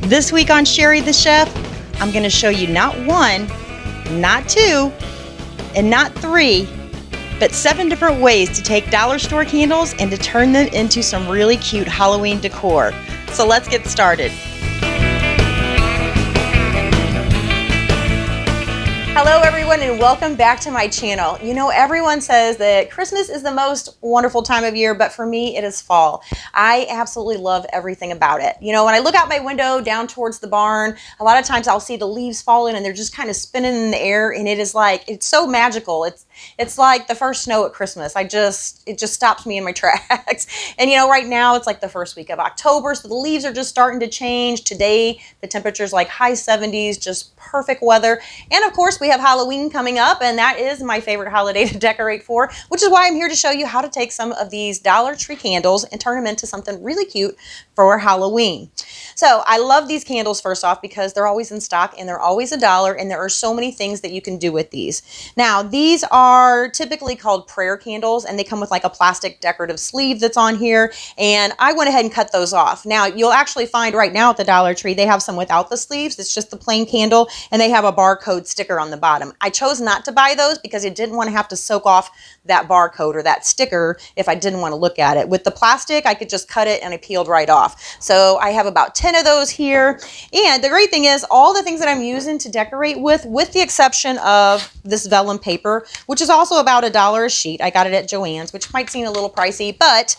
This week on Cheri the Chef, I'm going to show you not one, not two, and not three, but 7 different ways to take dollar store candles and to turn them into some really cute Halloween decor. So let's get started. Hello everyone and welcome back to my channel. You know, everyone says that Christmas is the most wonderful time of year, but for me it is fall. I absolutely love everything about it. You know, when I look out my window down towards the barn, a lot of times I'll see the leaves falling and they're just kind of spinning in the air, and it is like, it's so magical. It's like the first snow at Christmas. It just stops me in my tracks. And you know, right now it's like the first week of October, so the leaves are just starting to change. Today the temperature's like high 70s, just perfect weather. And of course we have Halloween coming up, and that is my favorite holiday to decorate for, which is why I'm here to show you how to take some of these Dollar Tree candles and turn them into something really cute for Halloween. So I love these candles, first off, because they're always in stock and they're always $1, and there are so many things that you can do with these. Now, these are typically called prayer candles, and they come with like a plastic decorative sleeve that's on here, and I went ahead and cut those off. Now, you'll actually find right now at the Dollar Tree, they have some without the sleeves. It's just the plain candle, and they have a barcode sticker on the bottom. I chose not to buy those because I didn't want to have to soak off that barcode or that sticker if I didn't want to look at it. With the plastic, I could just cut it and it peeled right off. So I have about 10 of those here. And the great thing is all the things that I'm using to decorate with the exception of this vellum paper, which is also about $1 a sheet. I got it at Joann's, which might seem a little pricey, but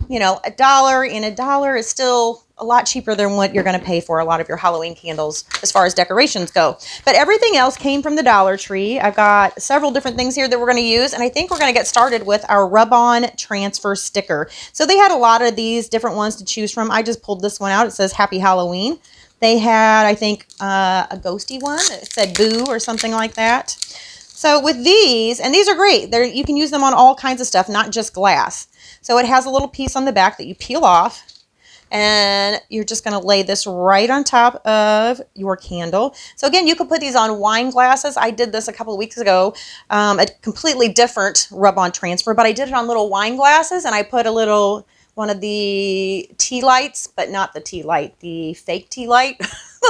you know, $1 and $1 is still a lot cheaper than what you're going to pay for a lot of your Halloween candles as far as decorations go. But everything else came from the Dollar Tree. I've got several different things here that we're going to use, and I think we're going to get started with our rub-on transfer sticker. So they had a lot of these different ones to choose from. I just pulled this one out. It says Happy Halloween. They had, I think, a ghosty one that said Boo or something like that. So with these, and these are great. You can use them on all kinds of stuff, not just glass. So it has a little piece on the back that you peel off, and you're just going to lay this right on top of your candle. So again, you could put these on wine glasses. I did this a couple of weeks ago, a completely different rub-on transfer, but I did it on little wine glasses, and I put one of the tea lights, but not the tea light, the fake tea light,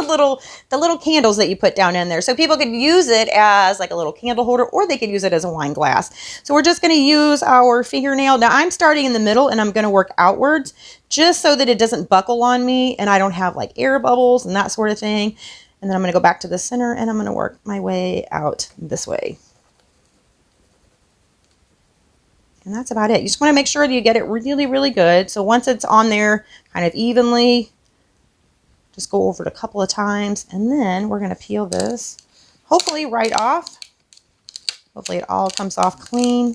the little candles that you put down in there. So people could use it as like a little candle holder, or they could use it as a wine glass. So we're just going to use our fingernail. Now I'm starting in the middle and I'm going to work outwards just so that it doesn't buckle on me and I don't have like air bubbles and that sort of thing. And then I'm going to go back to the center and I'm going to work my way out this way. And that's about it. You just want to make sure that you get it really, really good. So once it's on there kind of evenly, just go over it a couple of times, and then we're going to peel this, hopefully right off. Hopefully it all comes off clean.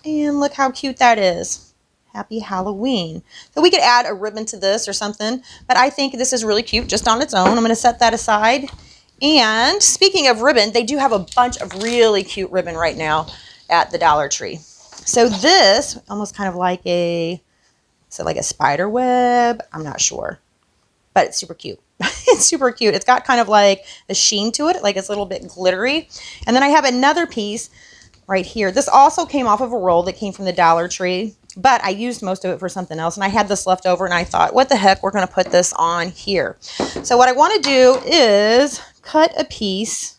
And look how cute that is. Happy Halloween. So we could add a ribbon to this or something, but I think this is really cute just on its own. I'm going to set that aside. And speaking of ribbon, they do have a bunch of really cute ribbon right now at the Dollar Tree. So this, almost kind of like a spider web? I'm not sure, but it's super cute. It's super cute. It's got kind of like a sheen to it, like it's a little bit glittery. And then I have another piece right here. This also came off of a roll that came from the Dollar Tree, but I used most of it for something else. And I had this left over and I thought, what the heck, we're going to put this on here. So what I want to do is cut a piece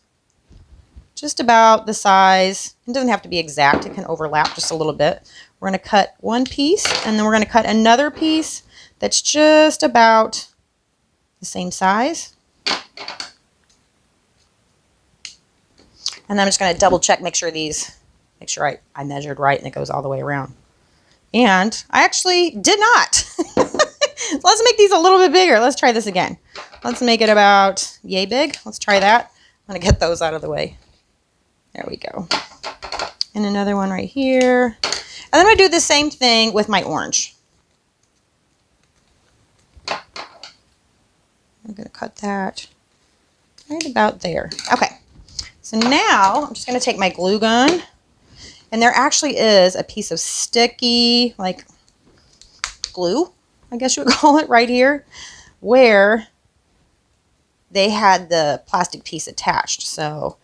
just about the size. It doesn't have to be exact. It can overlap just a little bit. We're going to cut one piece, and then we're going to cut another piece that's just about the same size. And then I'm just going to double check, make sure I measured right and it goes all the way around. And I actually did not. So let's make these a little bit bigger. Let's try this again. Let's make it about yay big. Let's try that. I'm going to get those out of the way. There we go. And another one right here. And then I do the same thing with my orange. I'm going to cut that right about there. Okay. So now I'm just going to take my glue gun. And there actually is a piece of sticky, like glue, I guess you would call it, right here, where they had the plastic piece attached. So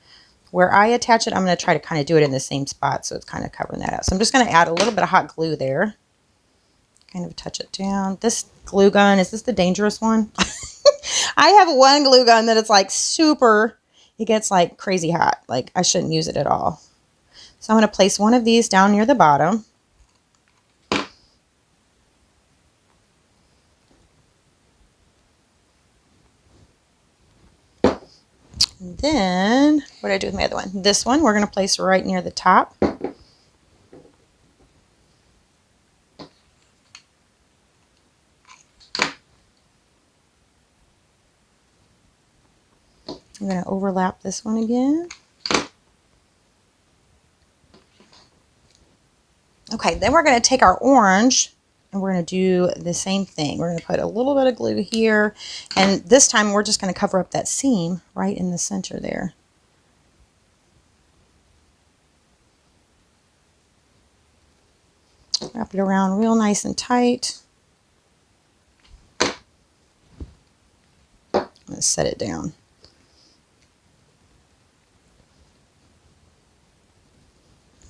where I attach it, I'm going to try to kind of do it in the same spot so it's kind of covering that up. So I'm just going to add a little bit of hot glue there. Kind of touch it down. This glue gun. Is this the dangerous one? I have one glue gun that it's like super, it gets like crazy hot. Like I shouldn't use it at all. So I'm going to place one of these down near the bottom. And then, what did I do with my other one? This one we're going to place right near the top. I'm going to overlap this one again. Okay, then we're going to take our orange and we're going to do the same thing. We're going to put a little bit of glue here. And this time we're just going to cover up that seam right in the center there. Wrap it around real nice and tight. I'm going to set it down.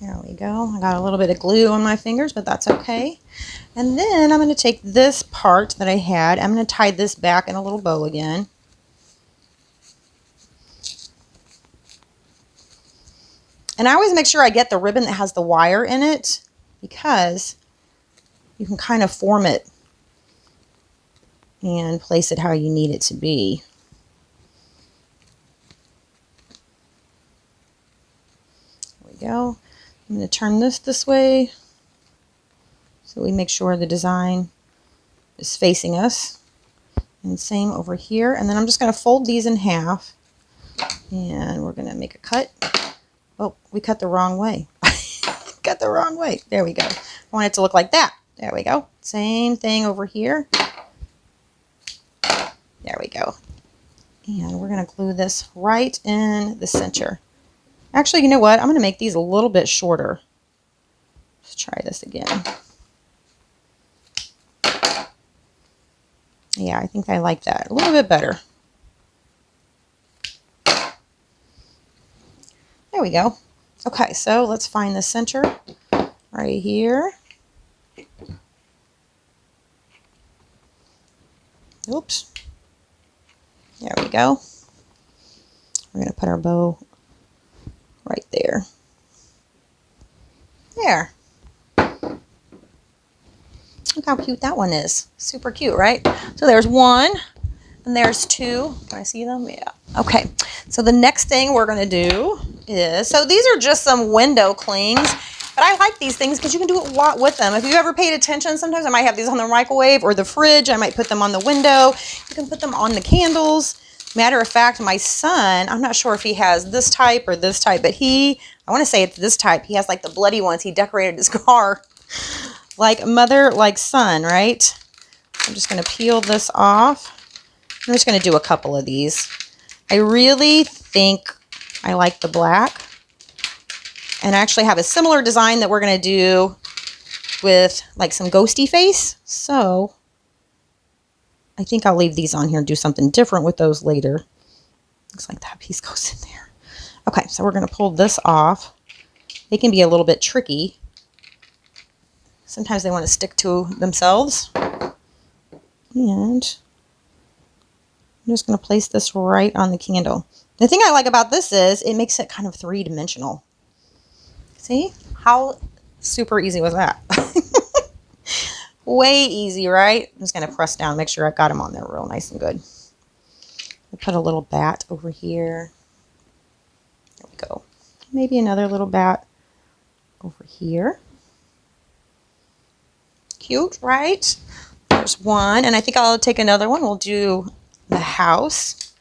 There we go. I got a little bit of glue on my fingers, but that's okay. And then I'm going to take this part that I had. I'm going to tie this back in a little bow again. And I always make sure I get the ribbon that has the wire in it because you can kind of form it and place it how you need it to be. There we go. I'm going to turn this way so we make sure the design is facing us. And same over here. And then I'm just going to fold these in half and we're going to make a cut. Oh, we cut the wrong way. Cut the wrong way. There we go. I want it to look like that. There we go. Same thing over here. There we go. And we're going to glue this right in the center. Actually, you know what? I'm going to make these a little bit shorter. Let's try this again. Yeah, I think I like that a little bit better. There we go. Okay, so let's find the center right here. Oops. There we go. We're going to put our bow right there. There. Look how cute that one is. Super cute, right? So there's one and there's two. Can I see them? Yeah. Okay. So the next thing we're going to do is, so these are just some window clings, but I like these things because you can do a lot with them. If you've ever paid attention, sometimes I might have these on the microwave or the fridge. I might put them on the window. You can put them on the candles. Matter of fact, my son, I'm not sure if he has this type or this type, but I want to say it's this type. He has like the bloody ones. He decorated his car like mother, like son, right? I'm just going to peel this off. I'm just going to do a couple of these. I really think I like the black. And I actually have a similar design that we're going to do with like some ghosty face. So I think I'll leave these on here and do something different with those later. Looks like that piece goes in there. Okay, so we're going to pull this off. They can be a little bit tricky. Sometimes they want to stick to themselves. And I'm just going to place this right on the candle. The thing I like about this is it makes it kind of three-dimensional. See? How super easy was that? Way easy, right? I'm just going to press down, make sure I got them on there real nice and good. I'll put a little bat over here. There we go. Maybe another little bat over here. Cute, right? There's one, and I think I'll take another one. We'll do the house.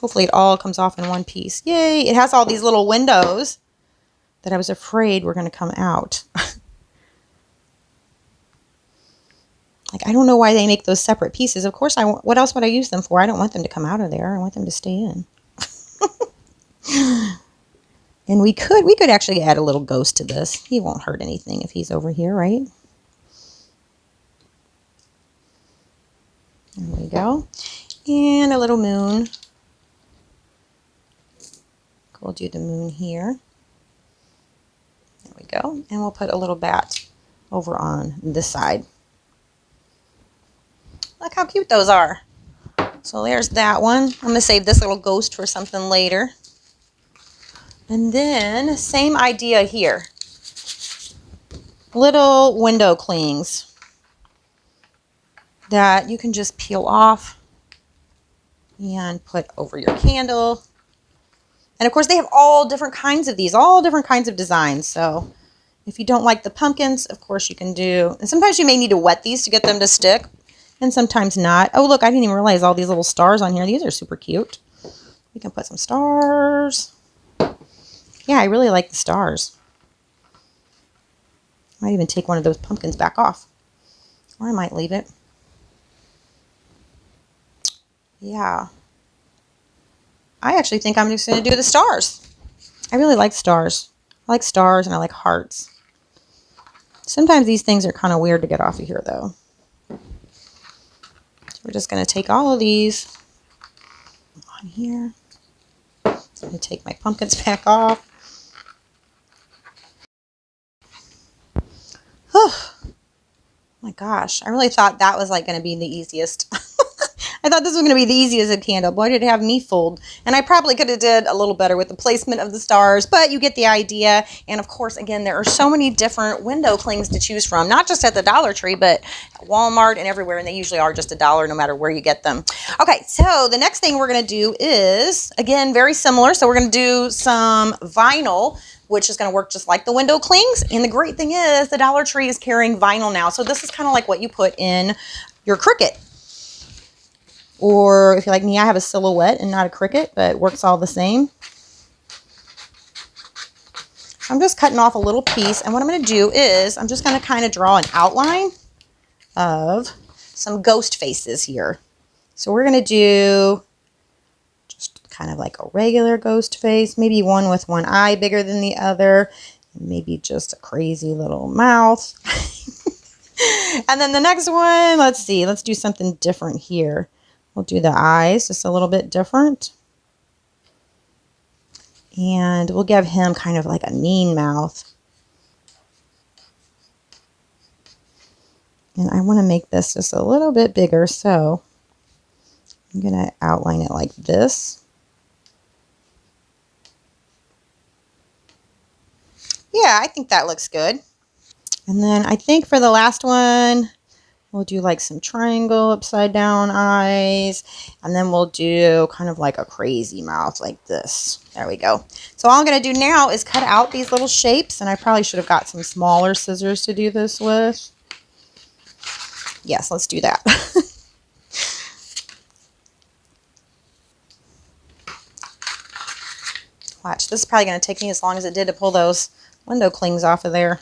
Hopefully it all comes off in one piece. Yay! It has all these little windows that I was afraid were going to come out. Like, I don't know why they make those separate pieces. Of course, what else would I use them for? I don't want them to come out of there. I want them to stay in. And we could actually add a little ghost to this. He won't hurt anything if he's over here, right? There we go. And a little moon. We'll do the moon here. There we go. And we'll put a little bat over on this side. Look how cute those are. So there's that one. I'm going to save this little ghost for something later. And then same idea here. Little window clings that you can just peel off and put over your candle. And of course they have all different kinds of these, all different kinds of designs. So if you don't like the pumpkins, of course you can do, and sometimes you may need to wet these to get them to stick, and sometimes not. Oh look, I didn't even realize all these little stars on here. These are super cute. We can put some stars. Yeah, I really like the stars. I might even take one of those pumpkins back off. Or I might leave it. Yeah. I actually think I'm just going to do the stars. I really like stars. I like stars and I like hearts. Sometimes these things are kind of weird to get off of here though. So we're just going to take all of these on here. I'm going to take my pumpkins back off. Oh my gosh, I really thought that was like going to be the easiest. I thought this was going to be the easiest of candle. Boy, did it have me fooled. And I probably could have did a little better with the placement of the stars, but you get the idea. And of course, again, there are so many different window clings to choose from, not just at the Dollar Tree, but at Walmart and everywhere. And they usually are just $1 no matter where you get them. Okay, so the next thing we're going to do is, again, very similar. So we're going to do some vinyl, which is going to work just like the window clings. And the great thing is the Dollar Tree is carrying vinyl now. So this is kind of like what you put in your Cricut. Or if you're like me, I have a silhouette and not a Cricut, but it works all the same. I'm just cutting off a little piece. And what I'm going to do is I'm just going to kind of draw an outline of some ghost faces here. So we're going to do just kind of like a regular ghost face. Maybe one with one eye bigger than the other. Maybe just a crazy little mouth. And then the next one, let's see. Let's do something different here. We'll do the eyes just a little bit different. And we'll give him kind of like a mean mouth. And I want to make this just a little bit bigger, so I'm going to outline it like this. Yeah, I think that looks good. And then I think for the last one, we'll do like some triangle upside down eyes. And then we'll do kind of like a crazy mouth like this. There we go. So all I'm going to do now is cut out these little shapes. And I probably should have got some smaller scissors to do this with. Yes, let's do that. Watch, this is probably going to take me as long as it did to pull those window clings off of there.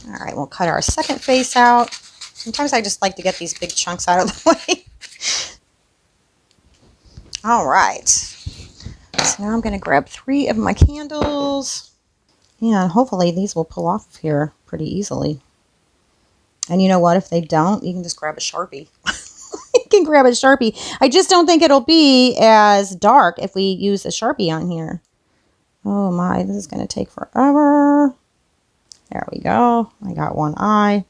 All right, we'll cut our second face out. Sometimes I just like to get these big chunks out of the way. All right. So now I'm going to grab 3 of my candles. And hopefully these will pull off of here pretty easily. And you know what? If they don't, you can just grab a Sharpie. You can grab a Sharpie. I just don't think it'll be as dark if we use a Sharpie on here. Oh my, this is going to take forever. There we go. I got one eye.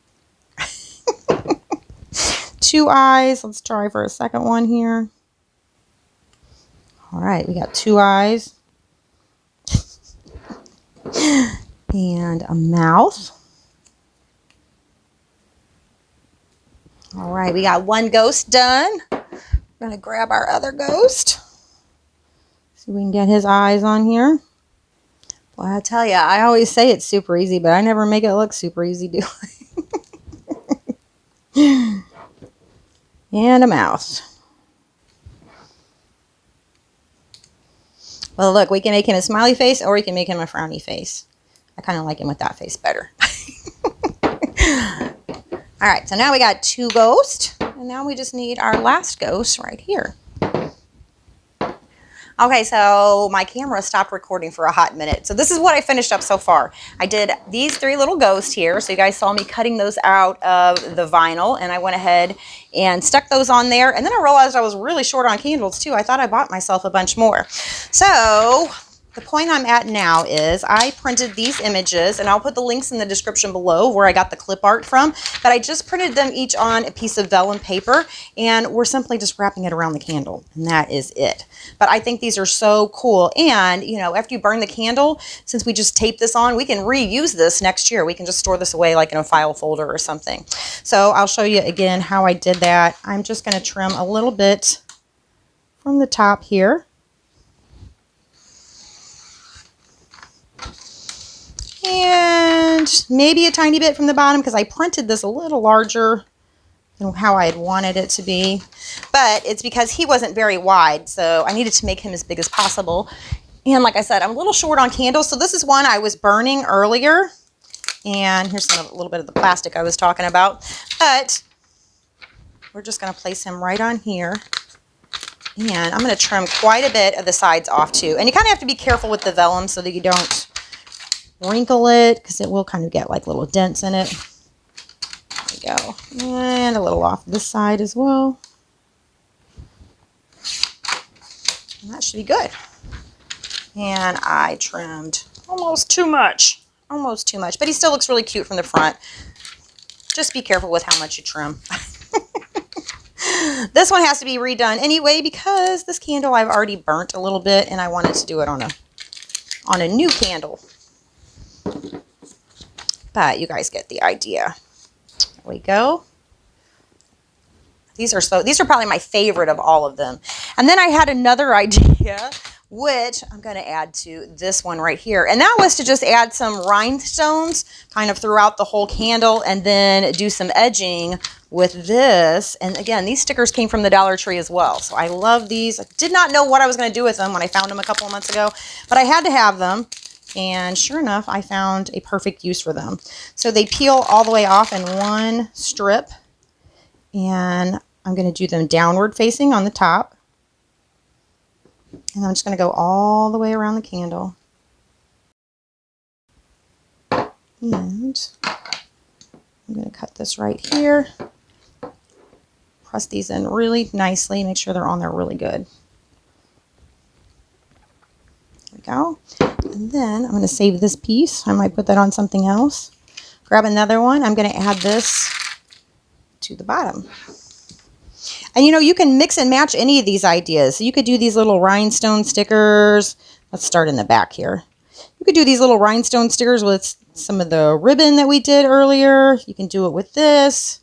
2 eyes. Let's try for a second one here. All right, we got 2 eyes. And a mouth. All right, we got 1 ghost done. We're going to grab our other ghost. See if we can get his eyes on here. Well, I tell you, I always say it's super easy, but I never make it look super easy, do I? And a mouth. Well, look, we can make him a smiley face or we can make him a frowny face. I kind of like him with that face better. All right, so now we got 2 ghosts. And now we just need our last ghost right here. Okay, so my camera stopped recording for a hot minute. So this is what I finished up so far. I did these 3 little ghosts here. So you guys saw me cutting those out of the vinyl. And I went ahead and stuck those on there. And then I realized I was really short on candles too. I thought I bought myself a bunch more. So the point I'm at now is I printed these images, and I'll put the links in the description below where I got the clip art from, but I just printed them each on a piece of vellum paper, and we're simply just wrapping it around the candle, and that is it. But I think these are so cool, and you know, after you burn the candle, since we just taped this on, we can reuse this next year. We can just store this away like in a file folder or something. So I'll show you again how I did that. I'm just going to trim a little bit from the top here. And maybe a tiny bit from the bottom because I printed this a little larger than how I had wanted it to be. But it's because he wasn't very wide, so I needed to make him as big as possible. And like I said, I'm a little short on candles, so this is one I was burning earlier. And here's a little bit of the plastic I was talking about. But we're just going to place him right on here. And I'm going to trim quite a bit of the sides off too. And you kind of have to be careful with the vellum so that you don't wrinkle it, because it will kind of get like little dents in it. There we go. And a little off this side as well. And that should be good. And I trimmed almost too much. Almost too much. But he still looks really cute from the front. Just be careful with how much you trim. This one has to be redone anyway because this candle I've already burnt a little bit, and I wanted to do it on a new candle. But you guys get the idea. There we go. These are probably my favorite of all of them. And then I had another idea, which I'm going to add to this one right here. And that was to just add some rhinestones kind of throughout the whole candle, and then do some edging with this. And again, these stickers came from the Dollar Tree as well. So I love these. I did not know what I was going to do with them when I found them a couple of months ago, but I had to have them. And sure enough, I found a perfect use for them. So they peel all the way off in one strip. And I'm going to do them downward facing on the top. And I'm just going to go all the way around the candle. And I'm going to cut this right here. Press these in really nicely. Make sure they're on there really good. There we go. And then I'm going to save this piece. I might put that on something else. Grab another one. I'm going to add this to the bottom. And you know, you can mix and match any of these ideas. So you could do these little rhinestone stickers. Let's start in the back here. You could do these little rhinestone stickers with some of the ribbon that we did earlier. You can do it with this.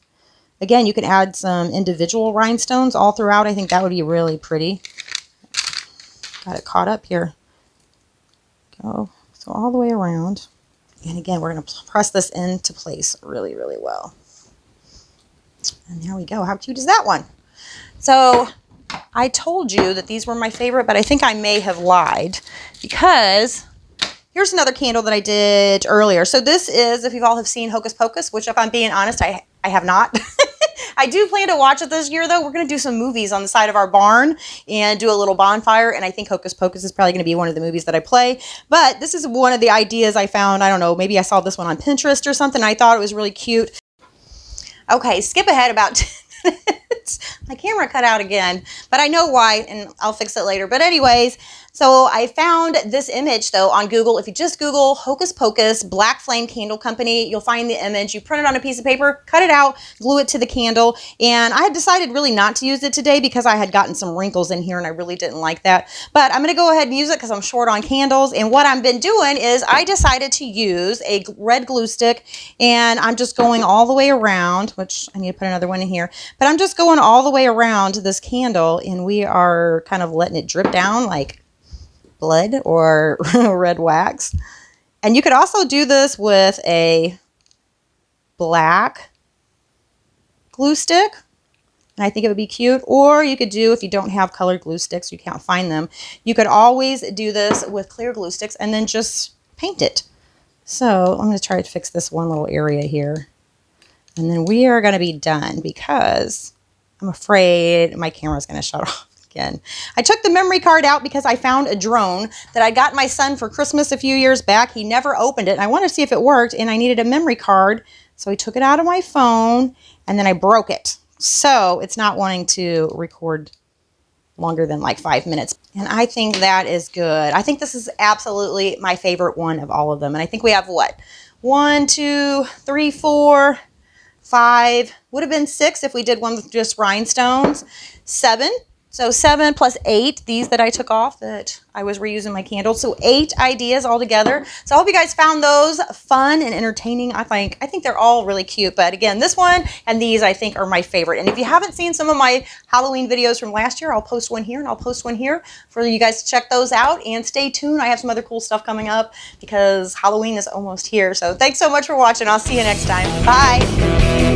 Again, you can add some individual rhinestones all throughout. I think that would be really pretty. Got it caught up here. Go. So all the way around. And again, we're going to press this into place really, really well. And there we go. How cute is that one? So I told you that these were my favorite, but I think I may have lied, because here's another candle that I did earlier. So this is, if you all have seen Hocus Pocus, which if I'm being honest, I have not. I do plan to watch it this year, though. We're going to do some movies on the side of our barn and do a little bonfire, and I think Hocus Pocus is probably going to be one of the movies that I play. But this is one of the ideas I found. I don't know, maybe I saw this one on Pinterest or something. I thought it was really cute. Okay, skip ahead about 10 minutes. My camera cut out again, but I know why, and I'll fix it later. But anyways, so I found this image, though, on Google. If you just Google Hocus Pocus Black Flame Candle Company, you'll find the image. You print it on a piece of paper, cut it out, glue it to the candle. And I had decided really not to use it today because I had gotten some wrinkles in here and I really didn't like that. But I'm going to go ahead and use it because I'm short on candles. And what I've been doing is I decided to use a red glue stick, and I'm just going all the way around, which I need to put another one in here. But I'm just going all the way around this candle, and we are kind of letting it drip down like blood or red wax. And you could also do this with a black glue stick, and I think it would be cute. Or you could do, if you don't have colored glue sticks, you can't find them, you could always do this with clear glue sticks and then just paint it. So I'm going to try to fix this one little area here, and then we are going to be done because I'm afraid my camera's going to shut off again. I took the memory card out because I found a drone that I got my son for Christmas a few years back. He never opened it, and I wanted to see if it worked, and I needed a memory card. So I took it out of my phone, and then I broke it. So it's not wanting to record longer than like 5 minutes. And I think that is good. I think this is absolutely my favorite one of all of them. And I think we have what? 1, 2, 3, 4, 5. Would have been 6 if we did one with just rhinestones. 7. So 7 plus 8, these that I took off that I was reusing my candles. So 8 ideas altogether. So I hope you guys found those fun and entertaining. I think they're all really cute. But again, this one and these I think are my favorite. And if you haven't seen some of my Halloween videos from last year, I'll post one here and I'll post one here for you guys to check those out. And stay tuned. I have some other cool stuff coming up because Halloween is almost here. So thanks so much for watching. I'll see you next time. Bye.